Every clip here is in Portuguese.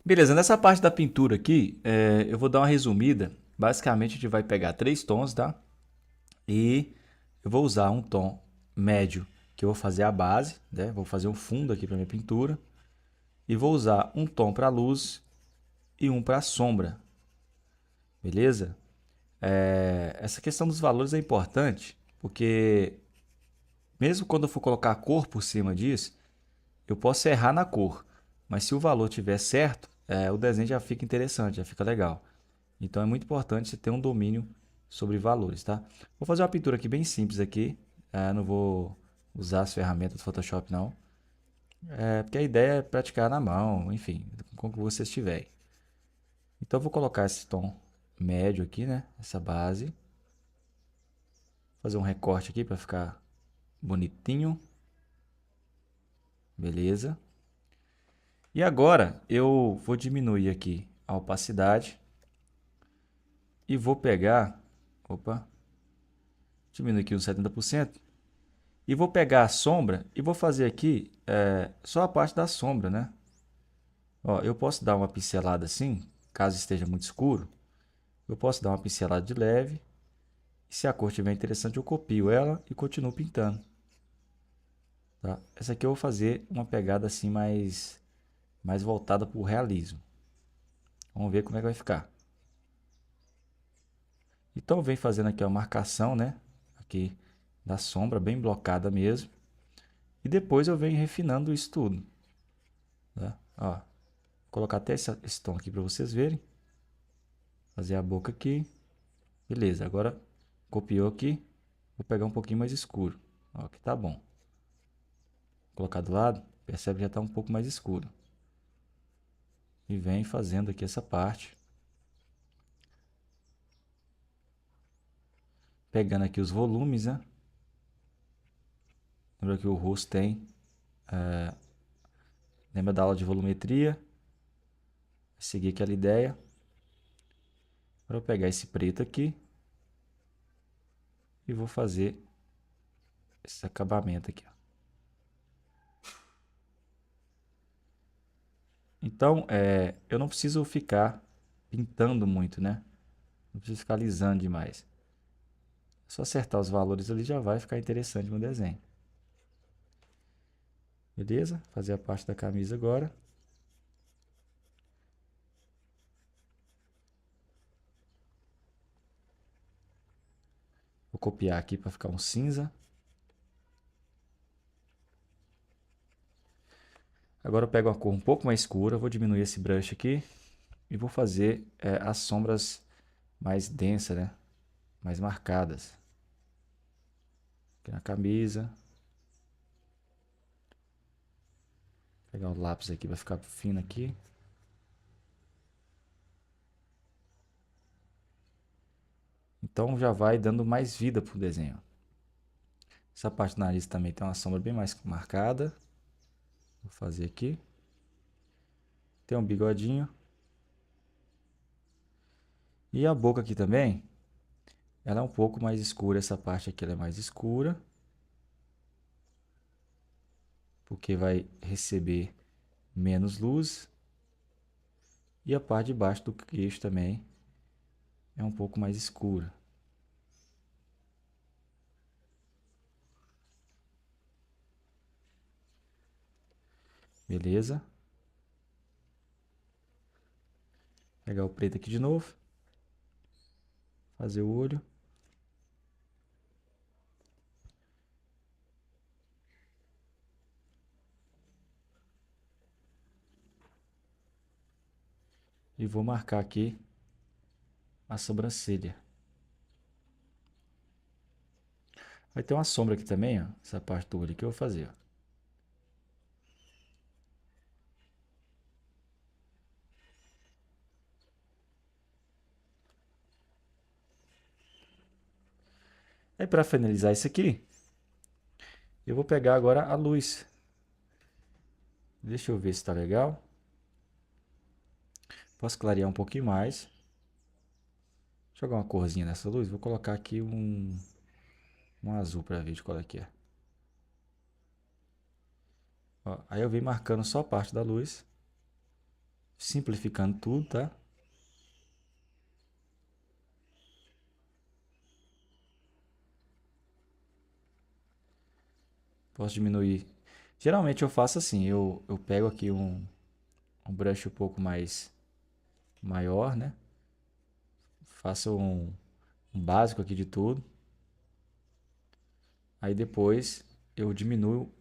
Beleza, nessa parte da pintura aqui, eu vou dar uma resumida. Basicamente, a gente vai pegar três tons, tá? E eu vou usar um tom médio, que eu vou fazer a base, né? Vou fazer um fundo aqui para minha pintura. E vou usar um tom para luz e um para sombra, beleza? Essa questão dos valores é importante, porque mesmo quando eu for colocar a cor por cima disso, eu posso errar na cor, mas se o valor estiver certo, o desenho já fica interessante, já fica legal. Então é muito importante você ter um domínio sobre valores, tá? Vou fazer uma pintura aqui bem simples aqui, não vou usar as ferramentas do Photoshop não, porque a ideia é praticar na mão, enfim, com o que vocês tiverem. Então eu vou colocar esse tom médio aqui, né? Essa base, fazer um recorte aqui para ficar bonitinho, beleza? E agora eu vou diminuir aqui a opacidade e vou pegar, opa, diminuir aqui uns 70%. E vou pegar a sombra e vou fazer aqui só a parte da sombra, né? Ó, eu posso dar uma pincelada assim, caso esteja muito escuro. Eu posso dar uma pincelada de leve. E se a cor estiver interessante, eu copio ela e continuo pintando. Tá? Essa aqui eu vou fazer uma pegada assim mais voltada para o realismo. Vamos ver como é que vai ficar. Então vem fazendo aqui a marcação, né? Aqui da sombra, bem blocada mesmo. E depois eu venho refinando isso tudo. Tá? Ó, vou colocar até esse tom aqui para vocês verem. Fazer a boca aqui. Beleza, agora copiou aqui. Vou pegar um pouquinho mais escuro. Ó, que tá bom. Vou colocar do lado. Percebe que já está um pouco mais escuro. E vem fazendo aqui essa parte. Pegando aqui os volumes, né? Lembra que o rosto tem. Lembra da aula de volumetria? Seguir aquela ideia. Agora eu vou pegar esse preto aqui. E vou fazer esse acabamento aqui. Ó. Então, eu não preciso ficar pintando muito, né? Não preciso ficar alisando demais. É só acertar os valores ali já vai ficar interessante no desenho. Beleza? Fazer a parte da camisa agora. Vou copiar aqui para ficar um cinza. Agora eu pego uma cor um pouco mais escura, vou diminuir esse brush aqui e vou fazer as sombras mais densas, né? Mais marcadas. Aqui na camisa. Pegar o lápis aqui, vai ficar fino aqui. Então já vai dando mais vida pro desenho. Essa parte do nariz também tem uma sombra bem mais marcada. Vou fazer aqui. Tem um bigodinho. E a boca aqui também, ela é um pouco mais escura. Essa parte aqui ela é mais escura. Porque vai receber menos luz. E a parte de baixo do queixo também é um pouco mais escura. Beleza? Pegar o preto aqui de novo. Fazer o olho. E vou marcar aqui a sobrancelha. Vai ter uma sombra aqui também, ó. Essa parte do olho que eu vou fazer, ó. Aí para finalizar isso aqui, eu vou pegar agora a luz. Deixa eu ver se está legal. Posso clarear um pouquinho mais. Jogar uma corzinha nessa luz. Vou colocar aqui um azul para ver de qual é que é. Ó, aí eu venho marcando só a parte da luz. simplificando tudo, tá? Posso diminuir. Geralmente eu faço assim, eu pego aqui um brush um pouco mais maior, né? Faço um básico aqui de tudo. Aí depois eu diminuo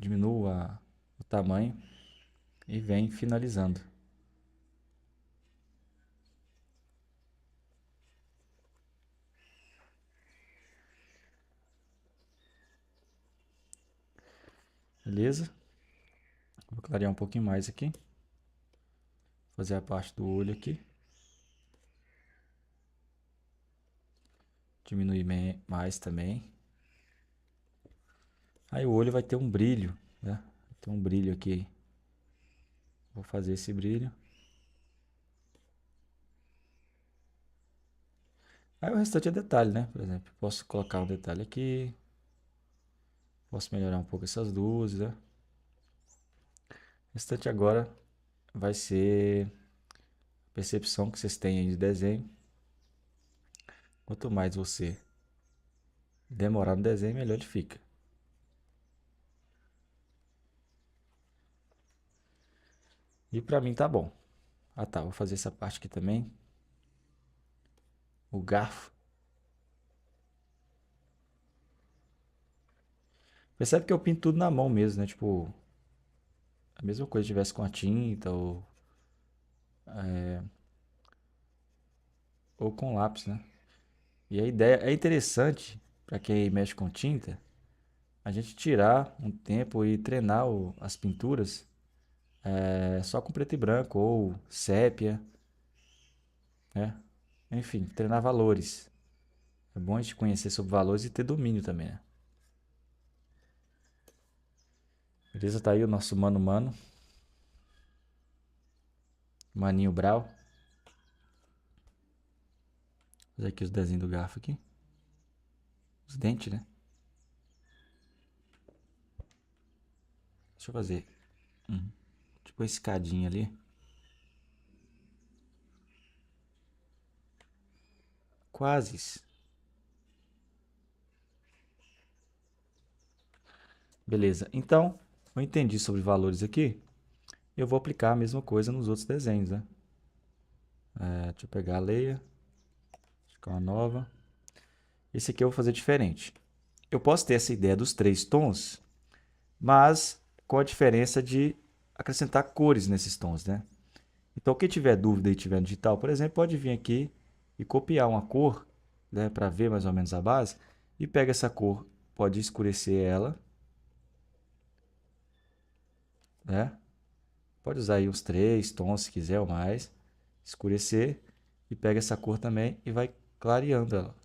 o tamanho e venho finalizando. Beleza? Vou clarear um pouquinho mais aqui. Fazer a parte do olho aqui. Diminuir mais também. Aí o olho vai ter um brilho, né? Vai ter um brilho aqui. Vou fazer esse brilho. Aí o restante é detalhe, né? Por exemplo, posso colocar um detalhe aqui. Posso melhorar um pouco essas luzes, né? O restante agora vai ser a percepção que vocês têm aí de desenho. Quanto mais você demorar no desenho, melhor ele fica. E pra mim tá bom. Ah tá, vou fazer essa parte aqui também. O garfo. Percebe que eu pinto tudo na mão mesmo, né? Tipo, a mesma coisa se tivesse com a tinta ou com lápis, né? E a ideia é interessante para quem mexe com tinta, a gente tirar um tempo e treinar as pinturas só com preto e branco ou sépia, né? Enfim, treinar valores. É bom a gente conhecer sobre valores e ter domínio também, né? Beleza? Tá aí o nosso mano, Maninho Brau. Vou fazer aqui os desenhos do garfo aqui. Os dentes, né? Deixa eu fazer tipo uma escadinha ali. Quase. Beleza. Então, eu entendi sobre valores aqui. Eu vou aplicar a mesma coisa nos outros desenhos, né? Deixa eu pegar a leia. Ficar uma nova. Esse aqui eu vou fazer diferente. Eu posso ter essa ideia dos três tons, mas com a diferença de acrescentar cores nesses tons, né? Então, quem tiver dúvida e tiver no digital, por exemplo, pode vir aqui e copiar uma cor, né, para ver mais ou menos a base, e pega essa cor, pode escurecer ela, né? Pode usar aí uns três tons se quiser ou mais, escurecer e pega essa cor também e vai clareando ela.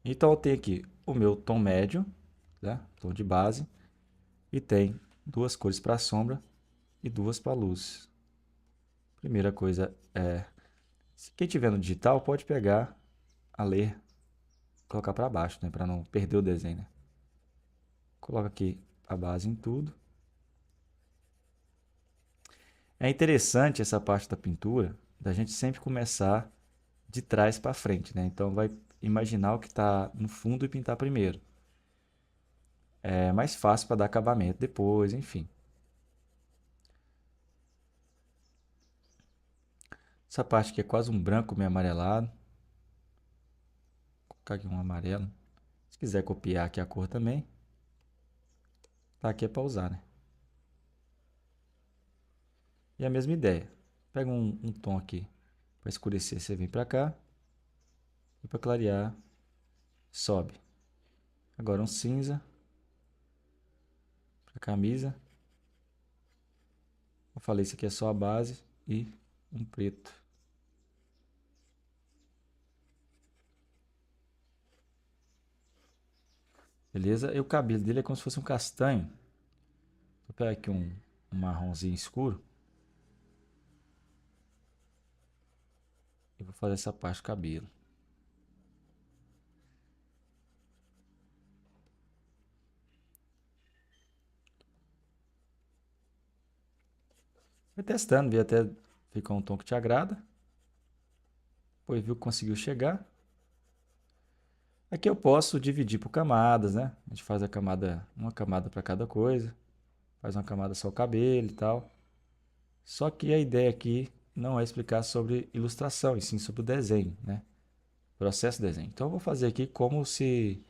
Então eu tenho aqui o meu tom médio, né? Tom de base, e tem duas cores para sombra e duas para luz. Primeira coisa é, se quem tiver no digital pode pegar a ler, colocar para baixo, né? Para não perder o desenho, né? Coloca aqui a base em tudo. É interessante essa parte da pintura, da gente sempre começar de trás para frente, né? Então vai imaginar o que está no fundo e pintar primeiro. É mais fácil para dar acabamento depois, enfim. Essa parte aqui é quase um branco meio amarelado. Vou colocar aqui um amarelo. Se quiser copiar aqui a cor também, tá aqui é para usar, né? E a mesma ideia. Pega um tom aqui para escurecer, você vem para cá. E para clarear, sobe. Agora um cinza para camisa. Eu falei, isso aqui é só a base e um preto. Beleza? E o cabelo dele é como se fosse um castanho. Vou pegar aqui um marronzinho escuro. E vou fazer essa parte do cabelo. Vai testando, vê até ficar um tom que te agrada. Depois viu que conseguiu chegar. Aqui eu posso dividir por camadas, né? A gente faz a camada, uma camada para cada coisa. Faz uma camada só o cabelo e tal. Só que a ideia aqui não é explicar sobre ilustração, e sim sobre o desenho, né? Processo de desenho. Então eu vou fazer aqui como se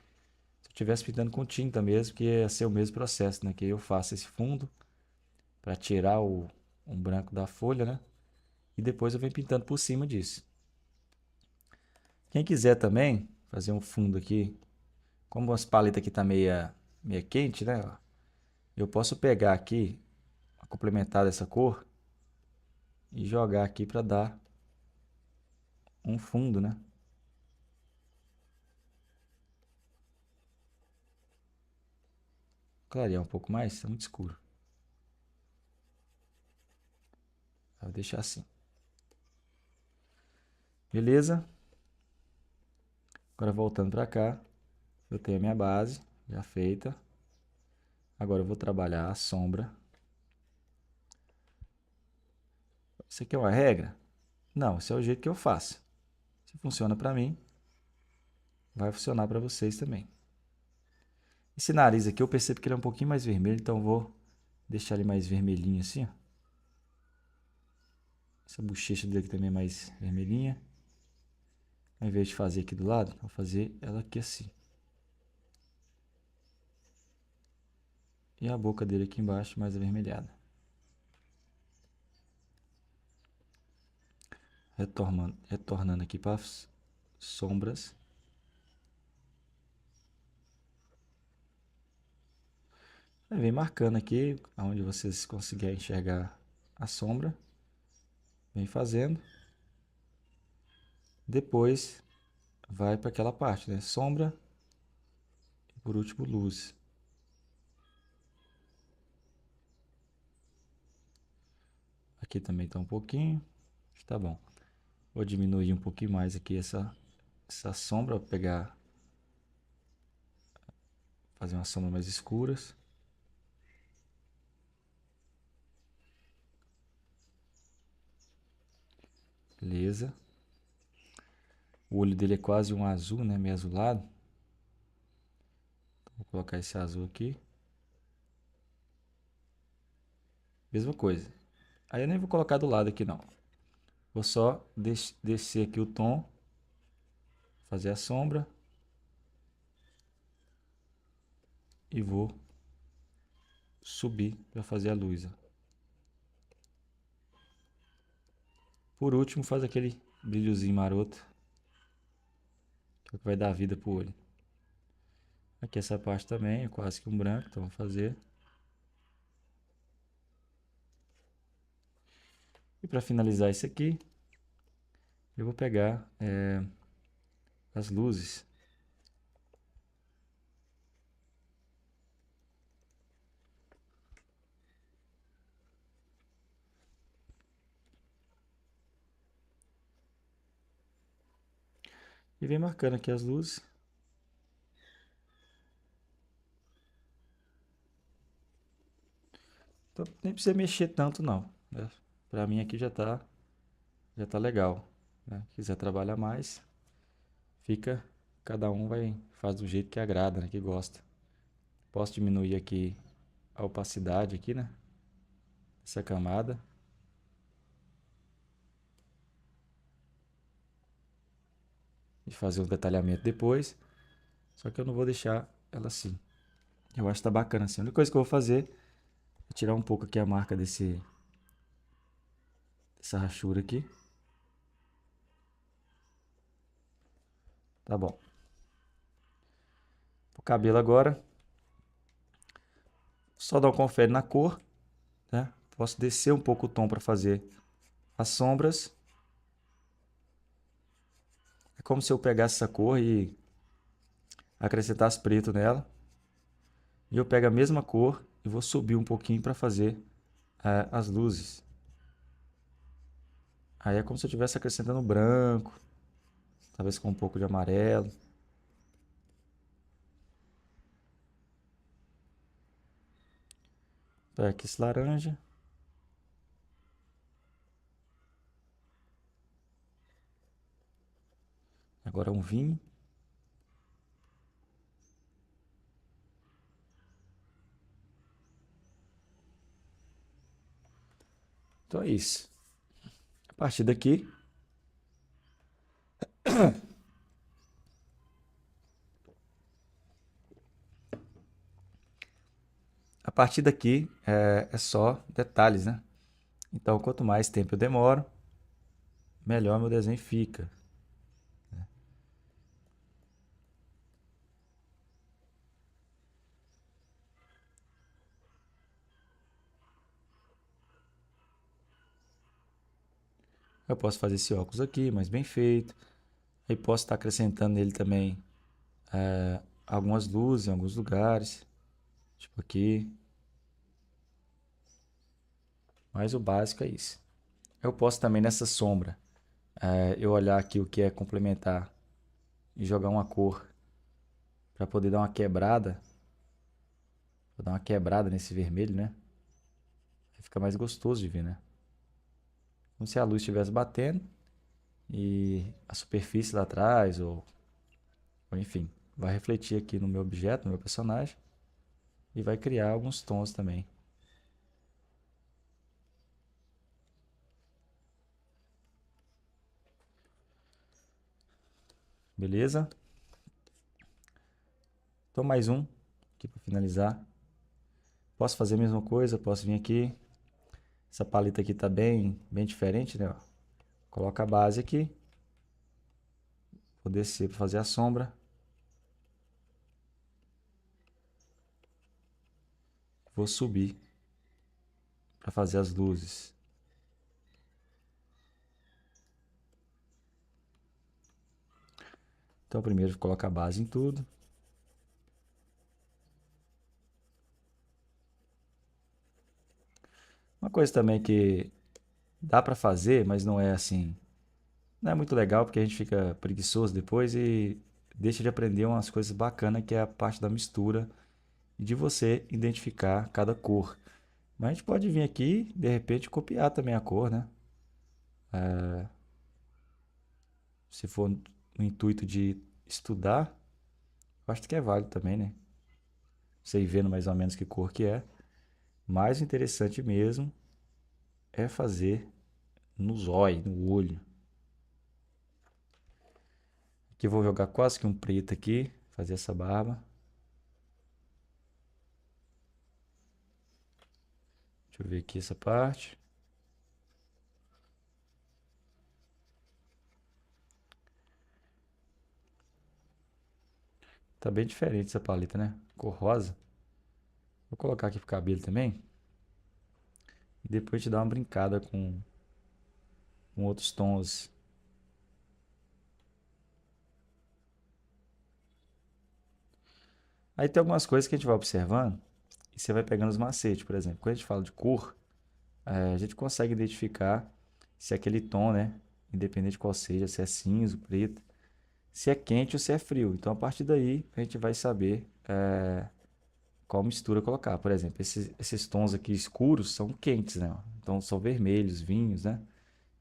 eu estivesse pintando com tinta mesmo, que ia ser o mesmo processo, né? Que eu faço esse fundo para tirar um branco da folha, né? E depois eu venho pintando por cima disso. Quem quiser também fazer um fundo aqui, como as paletas aqui tá meia quente, né? Eu posso pegar aqui, complementar dessa cor e jogar aqui para dar um fundo, né? Clarear um pouco mais, tá muito escuro. Vou deixar assim. Beleza? Agora voltando para cá, eu tenho a minha base já feita. Agora eu vou trabalhar a sombra. Isso aqui é uma regra? Não, esse é o jeito que eu faço. Se funciona para mim, vai funcionar para vocês também. Esse nariz aqui eu percebo que ele é um pouquinho mais vermelho, então eu vou deixar ele mais vermelhinho assim, ó. Essa bochecha dele aqui também é mais vermelhinha. Ao invés de fazer aqui do lado, vou fazer ela aqui assim. E a boca dele aqui embaixo mais avermelhada. Retornando aqui para as sombras. Aí vem marcando aqui, onde vocês conseguirem enxergar a sombra. Vem fazendo. Depois vai para aquela parte, né? Sombra e por último luz. Aqui também está um pouquinho. Tá bom. Vou diminuir um pouquinho mais aqui essa sombra, vou pegar, fazer uma sombra mais escuras. Beleza. O olho dele é quase um azul, né? Meio azulado. Vou colocar esse azul aqui. Mesma coisa. Aí eu nem vou colocar do lado aqui não. Vou só descer aqui o tom. Fazer a sombra. E vou subir para fazer a luz. Ó. Por último, faz aquele brilhozinho maroto. Que é o que vai dar vida pro olho. Aqui essa parte também é quase que um branco, então vou fazer. E para finalizar isso aqui, eu vou pegar as luzes. E vem marcando aqui as luzes. Então, nem precisa mexer tanto não. Né? Para mim aqui já tá legal. Né? Quiser trabalhar mais, fica, cada um faz do jeito que agrada, né? Que gosta. Posso diminuir aqui a opacidade aqui, né? Essa camada. E fazer um detalhamento depois. Só que eu não vou deixar ela assim. Eu acho que tá bacana assim. A única coisa que eu vou fazer é tirar um pouco aqui a marca dessa rachura aqui. Tá bom. O cabelo agora. Só dar um confere na cor. Né? Posso descer um pouco o tom para fazer as sombras. É como se eu pegasse essa cor e acrescentasse preto nela. E eu pego a mesma cor e vou subir um pouquinho para fazer as luzes. Aí é como se eu estivesse acrescentando branco, talvez com um pouco de amarelo. Pega aqui esse laranja. Agora um vinho. Então é isso. A partir daqui, é só detalhes, né? Então, quanto mais tempo eu demoro, melhor meu desenho fica. Eu posso fazer esse óculos aqui, mais bem feito. Aí posso estar acrescentando nele também algumas luzes em alguns lugares. Tipo aqui. Mas o básico é isso. Eu posso também nessa sombra, eu olhar aqui o que é complementar e jogar uma cor para poder dar uma quebrada. Vou dar uma quebrada nesse vermelho, né? Aí fica mais gostoso de ver, né? Como se a luz estivesse batendo e a superfície lá atrás, ou enfim, vai refletir aqui no meu objeto, no meu personagem, e vai criar alguns tons também. Beleza? Então mais um aqui para finalizar. Posso fazer a mesma coisa, posso vir aqui. Essa paleta aqui tá bem diferente, né? Ó. Coloca a base aqui. Vou descer para fazer a sombra. Vou subir para fazer as luzes. Então primeiro coloca a base em tudo. Uma coisa também que dá para fazer, mas não é assim, não é muito legal porque a gente fica preguiçoso depois e deixa de aprender umas coisas bacanas que é a parte da mistura e de você identificar cada cor. Mas a gente pode vir aqui, de repente, copiar também a cor, né? Se for no intuito de estudar, eu acho que é válido também, né? Você ir vendo mais ou menos que cor que é. Mais interessante mesmo é fazer no zóio, no olho. Aqui eu vou jogar quase que um preto aqui, fazer essa barba. Deixa eu ver aqui essa parte. Tá bem diferente essa paleta, né? Cor rosa. Vou colocar aqui pro cabelo também. E depois te dar uma brincada com outros tons. Aí tem algumas coisas que a gente vai observando e você vai pegando os macetes, por exemplo. Quando a gente fala de cor, a gente consegue identificar se é aquele tom, né? Independente de qual seja, se é cinza, preto, se é quente ou se é frio. Então a partir daí a gente vai saber qual mistura colocar. Por exemplo, esses tons aqui escuros são quentes, né? Então são vermelhos, vinhos, né?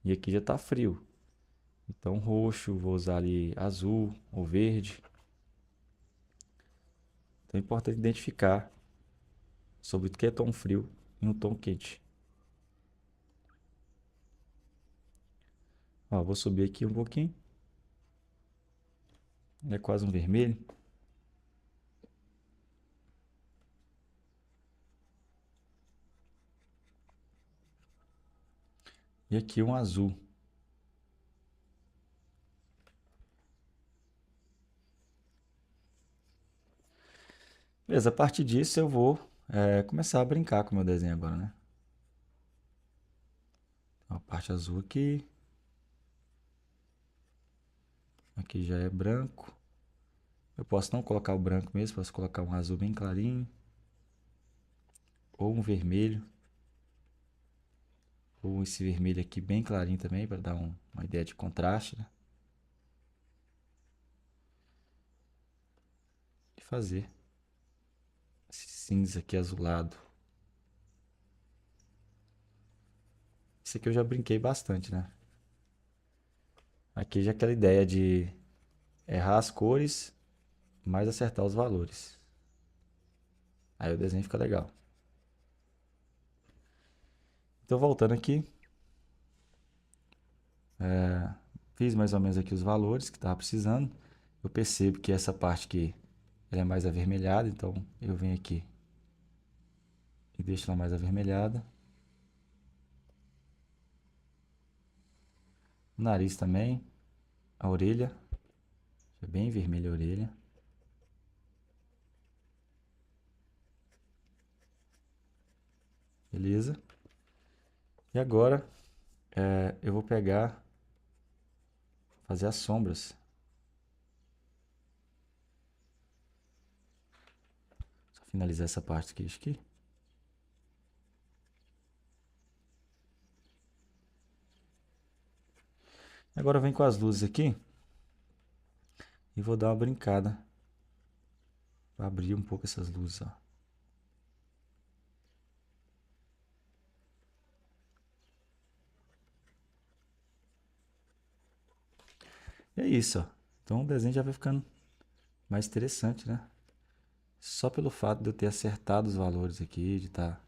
E aqui já tá frio. Então roxo, vou usar ali azul ou verde. Então é importante identificar sobre o que é tom frio e um tom quente. Ó, vou subir aqui um pouquinho. É quase um vermelho. E aqui um azul. Beleza, a partir disso eu vou começar a brincar com o meu desenho agora, né? Então, a parte azul aqui. Aqui já é branco. Eu posso não colocar o branco mesmo, posso colocar um azul bem clarinho. Ou um vermelho. Ou esse vermelho aqui bem clarinho também, para dar uma ideia de contraste, né? E fazer esse cinza aqui azulado. Esse aqui eu já brinquei bastante, né? Aqui já é aquela ideia de errar as cores, mais acertar os valores. Aí o desenho fica legal. Então, voltando aqui, fiz mais ou menos aqui os valores que estava precisando. Eu percebo que essa parte aqui ela é mais avermelhada, então eu venho aqui e deixo ela mais avermelhada. O nariz também, a orelha, é bem vermelha a orelha. Beleza? E agora eu vou pegar, fazer as sombras. Só finalizar essa parte aqui, acho que. Agora eu venho com as luzes aqui e vou dar uma brincada. Vou abrir um pouco essas luzes, ó. E é isso, ó. Então o desenho já vai ficando mais interessante, né? Só pelo fato de eu ter acertado os valores aqui, de estar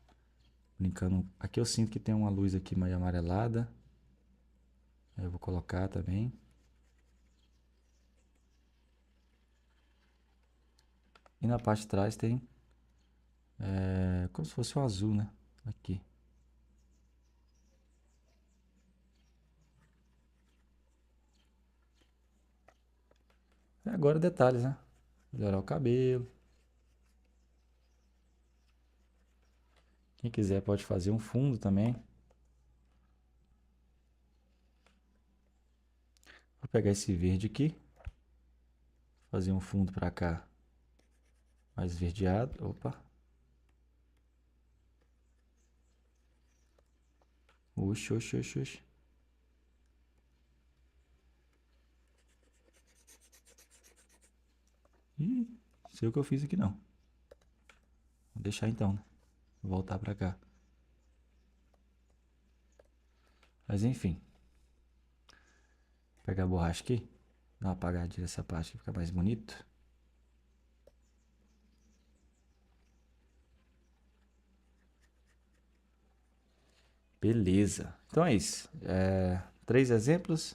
brincando. Aqui eu sinto que tem uma luz aqui meio amarelada. Aí eu vou colocar também. E na parte de trás tem como se fosse um azul, né? Aqui. E agora detalhes, né? Melhorar o cabelo. Quem quiser pode fazer um fundo também. Vou pegar esse verde aqui. Fazer um fundo pra cá. Mais esverdeado. Opa. Oxi, oxi, oxi, oxi. Ih, não sei o que eu fiz aqui não. Vou deixar então, né? Vou voltar pra cá. Mas enfim. Vou pegar a borracha aqui. Dar uma apagadinha nessa parte que fica mais bonito. Beleza. Então é isso. 3 exemplos,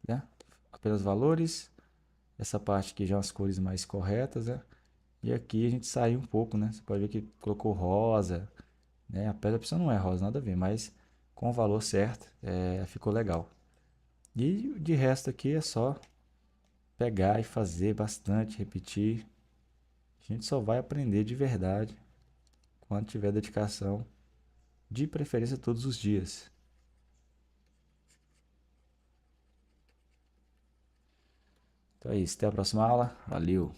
né? Apenas valores. Essa parte aqui já as cores mais corretas, né? E aqui a gente saiu um pouco, né? Você pode ver que colocou rosa, né? A pedra opção não é rosa, nada a ver, mas com o valor certo, ficou legal. E de resto aqui é só pegar e fazer bastante, repetir. A gente só vai aprender de verdade quando tiver dedicação, de preferência todos os dias. Então é isso, até a próxima aula. Valeu!